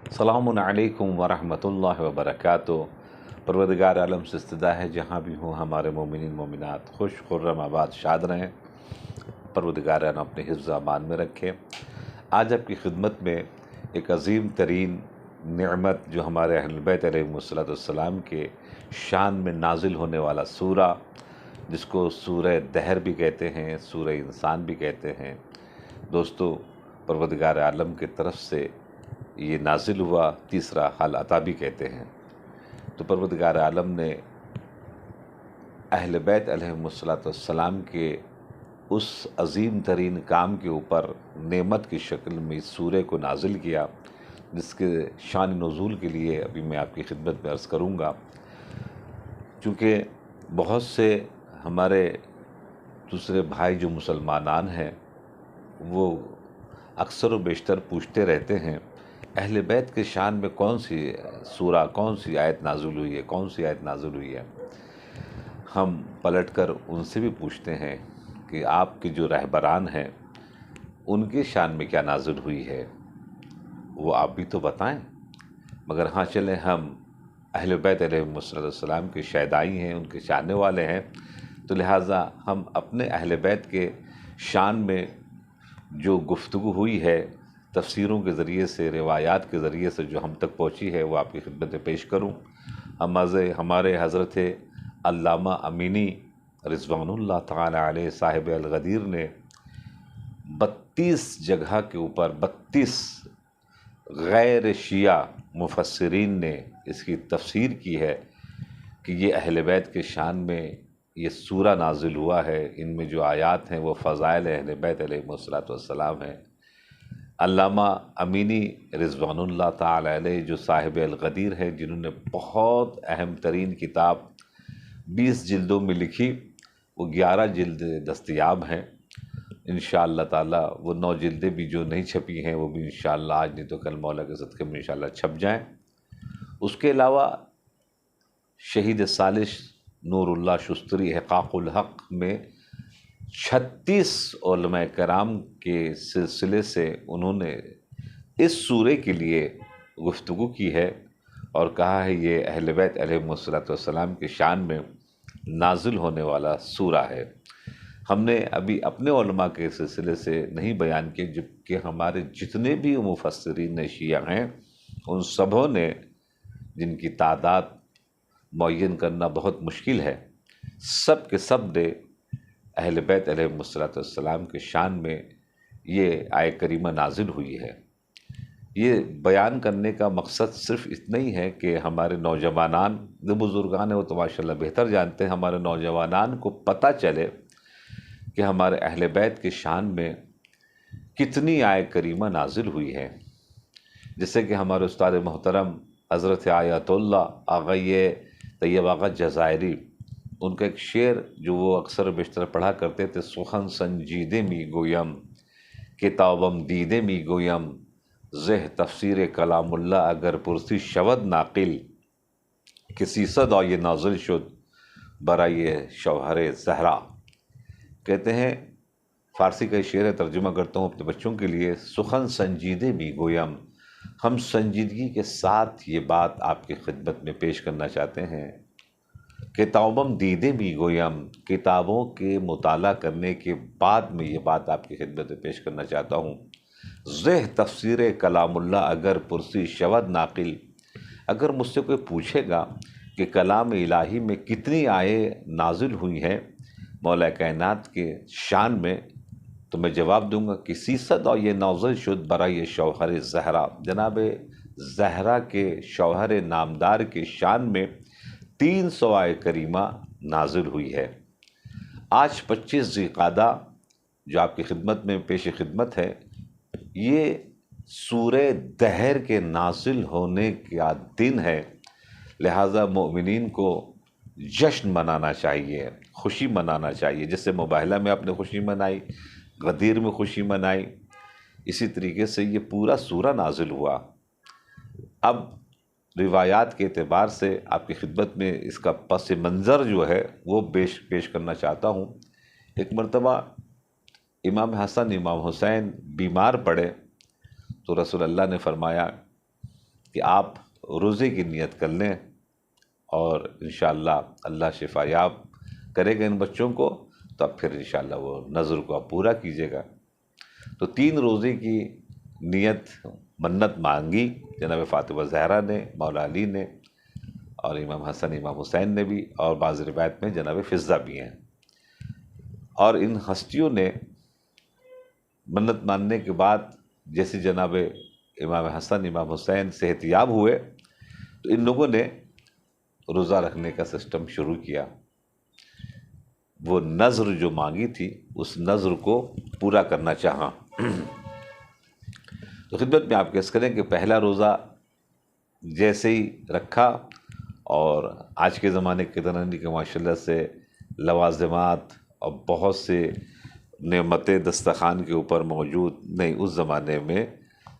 السلام علیکم ورحمۃ اللہ وبرکاتہ۔ پروردگار عالم سے استدعا ہے جہاں بھی ہوں ہمارے مومنین مومنات خوش خرم آباد شاد رہیں، پروردگار عالم اپنے حفظ امان میں رکھے۔ آج آپ کی خدمت میں ایک عظیم ترین نعمت جو ہمارے اہل بیت علیہم السلام کے شان میں نازل ہونے والا سورہ، جس کو سورہ دہر بھی کہتے ہیں، سورہ انسان بھی کہتے ہیں، دوستو پروردگار عالم کی طرف سے یہ نازل ہوا، تیسرا حل عطا بھی کہتے ہیں۔ تو پروردگار عالم نے اہل بیت علیہم السلام کے اس عظیم ترین کام کے اوپر نعمت کی شکل میں اس سورہ کو نازل کیا، جس کے شان نزول کے لیے ابھی میں آپ کی خدمت میں عرض کروں گا۔ چونکہ بہت سے ہمارے دوسرے بھائی جو مسلمانان ہیں وہ اکثر و بیشتر پوچھتے رہتے ہیں اہل بیت کے شان میں کون سی سورہ، کون سی آیت نازل ہوئی ہے، کون سی آیت نازل ہوئی ہے۔ ہم پلٹ کر ان سے بھی پوچھتے ہیں کہ آپ کے جو رہبران ہیں ان کے شان میں کیا نازل ہوئی ہے، وہ آپ بھی تو بتائیں۔ مگر ہاں چلیں، ہم اہل بیت علیہم السلام کے شیدائی ہیں، ان کے چاہنے والے ہیں، تو لہٰذا ہم اپنے اہل بیت کے شان میں جو گفتگو ہوئی ہے تفسیروں کے ذریعے سے، روایات کے ذریعے سے جو ہم تک پہنچی ہے، وہ آپ کی خدمت میں پیش کروں۔ ہمارے حضرت علامہ امینی رضوان اللہ تعالی علیہ صاحب الغدیر نے 32 جگہ کے اوپر 32 غیر شیعہ مفسرین نے اس کی تفسیر کی ہے کہ یہ اہل بیت کے شان میں یہ سورہ نازل ہوا ہے۔ ان میں جو آیات ہیں وہ فضائل اہل بیت علیہ السلام ہیں۔ علامہ امینی رضوان اللہ تعالی علیہ جو صاحب الغدیر ہیں، جنہوں نے بہت اہم ترین کتاب 20 جلدوں میں لکھی، وہ 11 جلد دستیاب ہیں۔ انشاءاللہ تعالی وہ 9 جلدیں بھی جو نہیں چھپی ہیں وہ بھی انشاءاللہ آج نہیں تو کل مولا کے صدقے میں انشاءاللہ چھپ جائیں۔ اس کے علاوہ شہید ثالث نور اللہ شستری احقاق الحق میں 36 علماء کرام کے سلسلے سے انہوں نے اس سورے کے لیے گفتگو کی ہے اور کہا ہے یہ اہل بیت علیہم السلام کے شان میں نازل ہونے والا سورہ ہے۔ ہم نے ابھی اپنے علماء کے سلسلے سے نہیں بیان کیے، جبکہ ہمارے جتنے بھی مفسرین شیعہ ہیں ان سبوں نے، جن کی تعداد معین کرنا بہت مشکل ہے، سب کے سب نے اہل بیت علیہم السلام کے شان میں یہ آیہ کریمہ نازل ہوئی ہے۔ یہ بیان کرنے کا مقصد صرف اتنا ہی ہے کہ ہمارے نوجوانان جو بزرگان ہیں وہ تو ماشاءاللہ بہتر جانتے ہیں، ہمارے نوجوانان کو پتہ چلے کہ ہمارے اہل بیت کے شان میں کتنی آیہ کریمہ نازل ہوئی ہے۔ جیسے کہ ہمارے استاد محترم حضرت آیت اللہ آغای طیب آغا جزائری، ان کا ایک شعر جو وہ اکثر بیشتر پڑھا کرتے تھے، سخن سنجیدے می گویم کتابم دیدے می گویم، زہ تفسیر کلام اللہ اگر پرسی شود ناقل، کسی صدا یہ نازل شد برائے شوہر زہرا۔ کہتے ہیں، فارسی کا شعر ہے، ترجمہ کرتا ہوں اپنے بچوں کے لیے، سخن سنجیدے می گویم، ہم سنجیدگی کے ساتھ یہ بات آپ کی خدمت میں پیش کرنا چاہتے ہیں۔ کتابم دیدے بھی گویم، کتابوں کے مطالعہ کرنے کے بعد میں یہ بات آپ کی خدمت میں پیش کرنا چاہتا ہوں۔ زہ تفسیر کلام اللہ اگر پرسی شود ناقل، اگر مجھ سے کوئی پوچھے گا کہ کلام الہی میں کتنی آیے نازل ہوئی ہیں مولا کائنات کے شان میں، تو میں جواب دوں گا کہ سیصد اور یہ نازل شد برائے شوہر زہرا، جناب زہرا کے شوہر نامدار کے شان میں 300 آیہ کریمہ نازل ہوئی ہے۔ آج 25 ذی القعدہ جو آپ کی خدمت میں پیش خدمت ہے، یہ سورہ دہر کے نازل ہونے کا دن ہے، لہٰذا مومنین کو جشن منانا چاہیے، خوشی منانا چاہیے۔ جیسے مباہلہ میں آپ نے خوشی منائی، غدیر میں خوشی منائی، اسی طریقے سے یہ پورا سورہ نازل ہوا۔ اب روایات کے اعتبار سے آپ کی خدمت میں اس کا پس منظر جو ہے وہ پیش کرنا چاہتا ہوں۔ ایک مرتبہ امام حسن امام حسین بیمار پڑے تو رسول اللہ نے فرمایا کہ آپ روزے کی نیت کر لیں اور انشاءاللہ اللہ شفا یاب کرے گا ان بچوں کو، تو اب پھر انشاءاللہ وہ نذر کو آپ پورا کیجیے گا۔ تو 3 روزے کی نیت منت مانگی جناب فاطمہ زہرا نے، مولا علی نے، اور امام حسن امام حسین نے بھی، اور بعض روایت میں جناب فضہ بھی ہیں۔ اور ان ہستیوں نے منت ماننے کے بعد جیسے جناب امام حسن امام حسین صحت یاب ہوئے تو ان لوگوں نے روزہ رکھنے کا سسٹم شروع کیا۔ وہ نذر جو مانگی تھی اس نذر کو پورا کرنا چاہا۔ تو خدمت میں آپ کیس کریں کہ پہلا روزہ جیسے ہی رکھا، اور آج کے زمانے کے طرح نہیں کہ ماشاءاللہ سے لوازمات اور بہت سے نعمتیں دسترخوان کے اوپر موجود نہیں، اس زمانے میں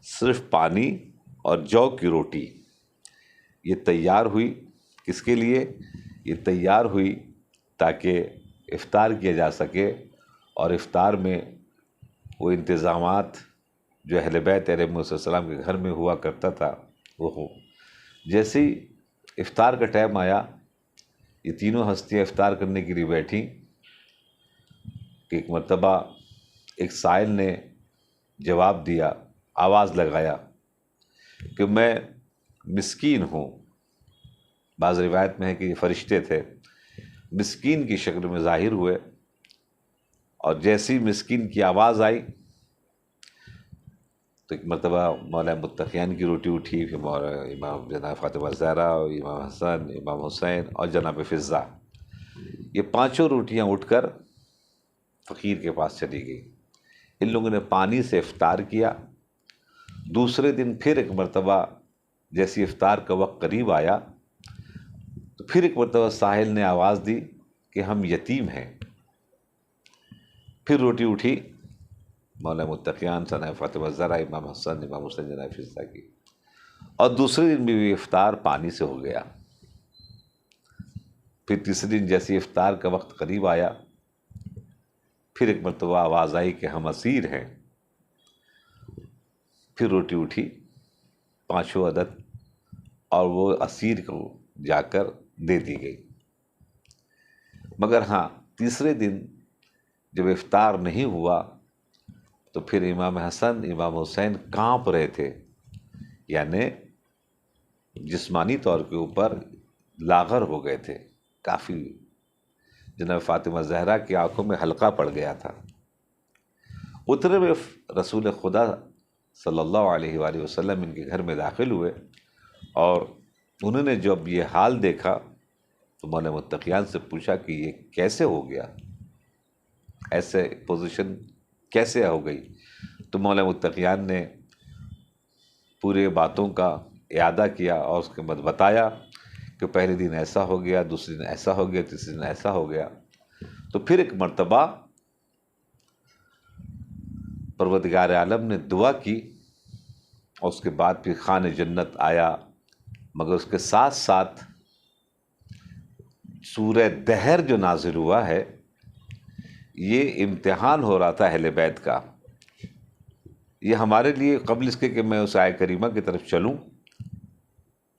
صرف پانی اور جو کی روٹی یہ تیار ہوئی۔ کس کے لیے یہ تیار ہوئی؟ تاکہ افطار کیا جا سکے، اور افطار میں وہ انتظامات جو اہل بیت علیہ السلام کے گھر میں ہوا کرتا تھا وہ ہو۔ جیسے ہی افطار کا ٹائم آیا، یہ تینوں ہستیاں افطار کرنے کے لیے بیٹھیں کہ ایک مرتبہ ایک سائل نے جواب دیا، آواز لگایا کہ میں مسکین ہوں۔ بعض روایت میں ہے کہ یہ فرشتے تھے، مسکین کی شکل میں ظاہر ہوئے، اور جیسی مسکین کی آواز آئی تو ایک مرتبہ مولا متقیان کی روٹی اٹھی، پھر مولا امام جناب فاطمہ زہرا، امام حسن امام حسین اور جناب فضہ، یہ پانچوں روٹیاں اٹھ کر فقیر کے پاس چلی گئی۔ ان لوگوں نے پانی سے افطار کیا۔ دوسرے دن پھر ایک مرتبہ جیسی افطار کا وقت قریب آیا تو پھر ایک مرتبہ ساحل نے آواز دی کہ ہم یتیم ہیں۔ پھر روٹی اٹھی مولا متقیان جناب فاطمہ زہرا، امام حسن امام حسین جناب فضہ کی، اور دوسرے دن بھی افطار پانی سے ہو گیا۔ پھر تیسرے دن جیسی افطار کا وقت قریب آیا، پھر ایک مرتبہ آواز آئی کہ ہم اسیر ہیں۔ پھر روٹی اٹھی پانچوں عدد، اور وہ اسیر کو جا کر دے دی گئی۔ مگر ہاں، تیسرے دن جب افطار نہیں ہوا تو پھر امام حسن امام حسین کانپ رہے تھے، یعنی جسمانی طور کے اوپر لاغر ہو گئے تھے کافی۔ جناب فاطمہ زہرا کی آنکھوں میں حلقہ پڑ گیا تھا۔ اتنے میں رسول خدا صلی اللہ علیہ وآلہ وسلم ان کے گھر میں داخل ہوئے، اور انہوں نے جب یہ حال دیکھا تو مولا متقیان سے پوچھا کہ یہ کیسے ہو گیا، ایسے پوزیشن کیسے ہو گئی؟ تو مولا متقیان نے پورے باتوں کا اعادہ کیا اور اس کے بعد بتایا کہ پہلے دن ایسا ہو گیا، دوسرے دن ایسا ہو گیا، تیسرے دن ایسا ہو گیا۔ تو پھر ایک مرتبہ پروردگار عالم نے دعا کی، اور اس کے بعد پھر خان جنت آیا، مگر اس کے ساتھ ساتھ سورہ دہر جو نازل ہوا ہے، یہ امتحان ہو رہا تھا اہل بیت کا۔ یہ ہمارے لیے قبل اس کے کہ میں اس آیہ کریمہ کی طرف چلوں،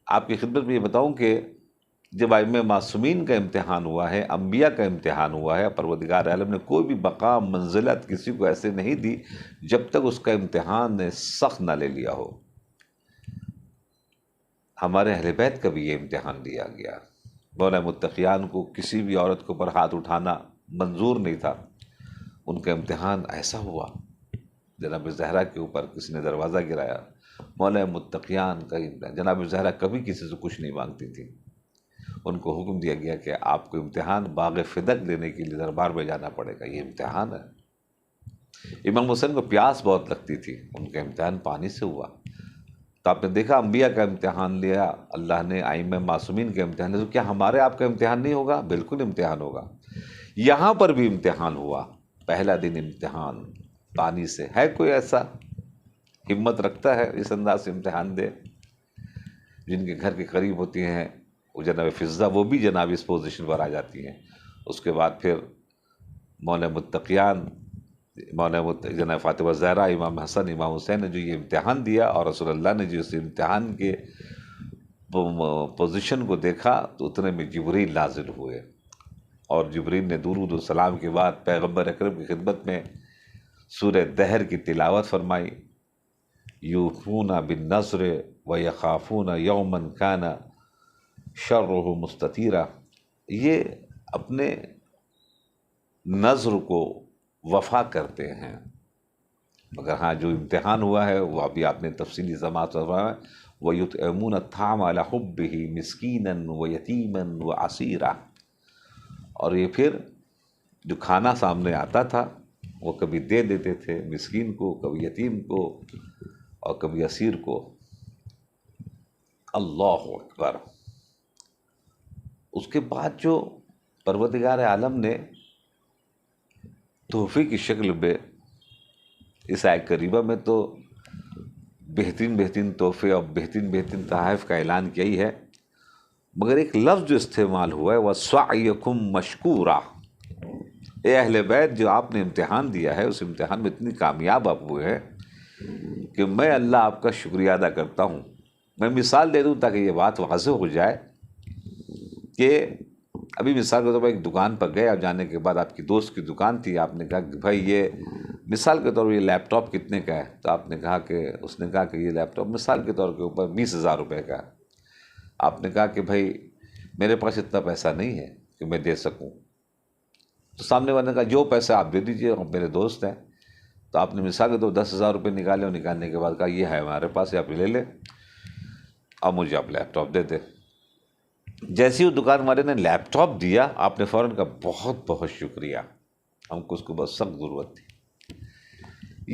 آپ کی خدمت میں یہ بتاؤں کہ جب ائمہ معصومین کا امتحان ہوا ہے، انبیاء کا امتحان ہوا ہے، پروردگار عالم نے کوئی بھی مقام منزلت کسی کو ایسے نہیں دی جب تک اس کا امتحان نے سخت نہ لے لیا ہو۔ ہمارے اہل بیت کا بھی یہ امتحان لیا گیا۔ مولا متقیان کو کسی بھی عورت کے اوپر ہاتھ اٹھانا منظور نہیں تھا، ان کا امتحان ایسا ہوا۔ جناب زہرا کے اوپر کسی نے دروازہ گرایا، مولا متقیان کا امتحان۔ جناب زہرا کبھی کسی سے کچھ نہیں مانگتی تھی، ان کو حکم دیا گیا کہ آپ کو امتحان باغ فدق لینے کے لیے دربار میں جانا پڑے گا، یہ امتحان ہے۔ امام حسین کو پیاس بہت لگتی تھی، ان کا امتحان پانی سے ہوا۔ تو آپ نے دیکھا انبیاء کا امتحان لیا اللہ نے، ائمہ معصومین کا امتحان لیا، تو کیا ہمارے آپ کا امتحان نہیں ہوگا؟ بالکل امتحان ہوگا۔ یہاں پر بھی امتحان ہوا، پہلا دن امتحان پانی سے۔ ہے کوئی ایسا ہمت رکھتا ہے اس انداز سے امتحان دے؟ جن کے گھر کے قریب ہوتی ہیں وہ جناب فضہ، وہ بھی جناب اس پوزیشن پر آ جاتی ہیں۔ اس کے بعد پھر مولا متقیان جناب فاطمہ زہرا، امام حسن، امام حسین نے جو یہ امتحان دیا، اور رسول اللہ نے جو اس امتحان کے پوزیشن کو دیکھا، تو اتنے میں جبریل نازل ہوئے، اور جبریل نے درود و سلام کے بعد پیغمبر اکرم کی خدمت میں سورہ دہر کی تلاوت فرمائی، یوفون بالنذر ویخافون یوما کان شرہ مستطیرا۔ یہ اپنے نذر کو وفا کرتے ہیں، مگر ہاں جو امتحان ہوا ہے وہ ابھی آپ نے تفصیلی سماعت فرمایا، وَيُطْعِمُونَ الطَّعَامَ عَلَىٰ حُبِّهِ مِسْكِينًا وَيَتِيمًا وَأَسِيرًا۔ اور یہ پھر جو کھانا سامنے آتا تھا وہ کبھی دے دیتے تھے مسکین کو، کبھی یتیم کو، اور کبھی اسیر کو۔ اللہ اکبر۔ اس کے بعد جو پروردگار عالم نے تحفے کی شکل میں اس آیت کریمہ میں تو بہترین بہترین تحفے اور بہترین بہترین تحائف کا اعلان کیا ہی ہے، مگر ایک لفظ جو استعمال ہوا ہے وہ سعیکم مشکورا۔ اے اہل بیت، جو آپ نے امتحان دیا ہے اس امتحان میں اتنی کامیاب آپ ہوئے ہیں کہ میں اللہ آپ کا شکریہ ادا کرتا ہوں۔ میں مثال دے دوں تاکہ یہ بات واضح ہو جائے کہ ابھی مثال کے طور پر ایک دکان پر گئے، اور جانے کے بعد آپ کی دوست کی دکان تھی، آپ نے کہا کہ بھائی یہ مثال کے طور پر یہ لیپ ٹاپ کتنے کا ہے؟ تو آپ نے کہا کہ اس نے کہا کہ یہ لیپ ٹاپ مثال کے طور کے اوپر 20,000 روپے کا ہے۔ آپ نے کہا کہ بھائی میرے پاس اتنا پیسہ نہیں ہے کہ میں دے سکوں۔ تو سامنے والے نے کہا جو پیسہ آپ دے دیجئے، اور میرے دوست ہیں۔ تو آپ نے مثال کے طور 10,000 روپے نکالے، اور نکالنے کے بعد کہا یہ ہے ہمارے پاس، آپ لے لیں اور مجھے آپ لیپ ٹاپ دے دیں۔ جیسے ہی دکان والے نے لیپ ٹاپ دیا، آپ نے فوراً کہا بہت بہت شکریہ، ہم کو اس کو بہت سخت ضرورت تھی۔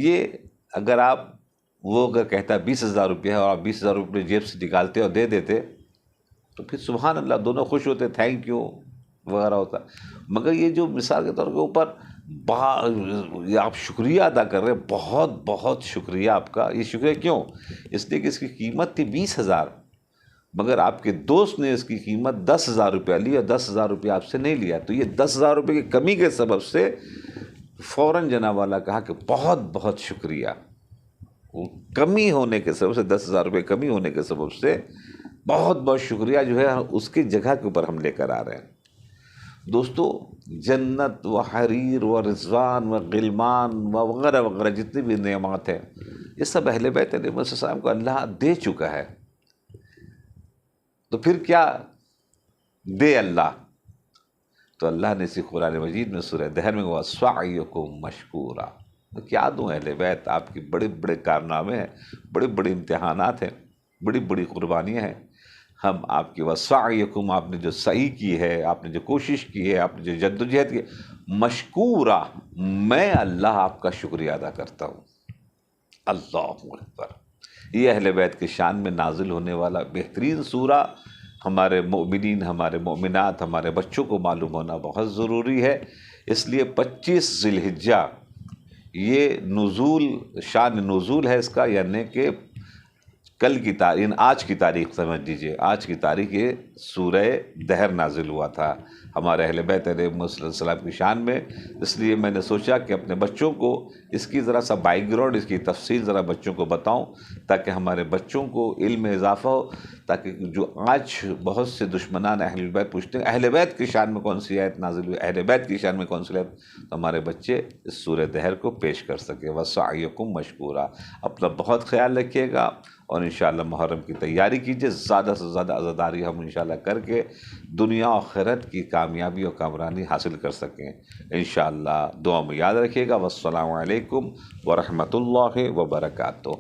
یہ اگر اگر کہتا 20,000 روپیہ ہے اور آپ 20,000 روپے جیب سے نکالتے اور دے دیتے تو پھر سبحان اللہ دونوں خوش ہوتے، تھینک یو وغیرہ ہوتا۔ مگر یہ جو مثال کے طور کے اوپر یہ آپ شکریہ ادا کر رہے ہیں، بہت بہت شکریہ آپ کا۔ یہ شکریہ کیوں؟ اس لیے کہ اس کی قیمت تھی 20,000، مگر آپ کے دوست نے اس کی قیمت 10,000 روپیہ لی، اور 10,000 روپیہ آپ سے نہیں لیا، تو یہ 10,000 روپے کی کمی کے سبب سے فوراً جناب والا کہا کہ بہت بہت شکریہ۔ وہ کمی ہونے کے سبب سے، 10,000 روپے کمی ہونے کے سبب سے بہت بہت شکریہ جو ہے اس کی جگہ کے اوپر ہم لے کر آ رہے ہیں۔ دوستو، جنت و حریر و رضوان و غلمان و وغیرہ وغیرہ جتنی بھی نعمات ہیں، یہ سب اہل بیت علیہ السلام کو اللہ دے چکا ہے، تو پھر کیا دے اللہ؟ تو اللہ نے اسی قرآن مجید میں سورہ دہر میں وَسَعْيُكُمْ مَشْكُورًا۔ تو کیا دوں اہل بیت؟ آپ کی بڑے بڑے کارنامے ہیں، بڑے بڑے امتحانات ہیں، بڑی بڑی قربانیاں ہیں۔ ہم آپ کی وَسَعْيُكُمْ، آپ نے جو سعی کی ہے، آپ نے جو کوشش کی ہے، آپ نے جو جد و جہد کی، مشکورا، میں اللہ آپ کا شکریہ ادا کرتا ہوں۔ اللہ اکبر۔ یہ اہل بیت کی شان میں نازل ہونے والا بہترین سورہ ہمارے مومنین، ہمارے مومنات، ہمارے بچوں کو معلوم ہونا بہت ضروری ہے۔ اس لیے 25 ذی الحجہ یہ نزول، شان نزول ہے اس کا، یعنی کہ کل کی تاریخ، آج کی تاریخ سمجھ لیجیے، آج کی تاریخ یہ سورہ دہر نازل ہوا تھا ہمارے اہل بیت علیہ السلام کی شان میں۔ اس لیے میں نے سوچا کہ اپنے بچوں کو اس کی ذرا سا بیک گراؤنڈ، اس کی تفصیل ذرا بچوں کو بتاؤں، تاکہ ہمارے بچوں کو علم میں اضافہ ہو، تاکہ جو آج بہت سے دشمنان اہل بیت پوچھتے ہیں اہل بیت کی شان میں کون سی آیت نازل ہوئی، اہل بیت کی شان میں کون سی آیت، تو ہمارے بچے اس سورہ دہر کو پیش کر سکے۔ وَسَعْيُكُمْ مَشْكُورًا۔ اپنا بہت خیال رکھیے گا، اور انشاءاللہ محرم کی تیاری کیجیے، زیادہ سے زیادہ عزاداری ہم انشاءاللہ کر کے دنیا و آخرت کی کامیابی اور کامرانی حاصل کر سکیں انشاءاللہ۔ دعا میں یاد رکھیے گا۔ والسلام علیکم ورحمۃ اللہ وبرکاتہ۔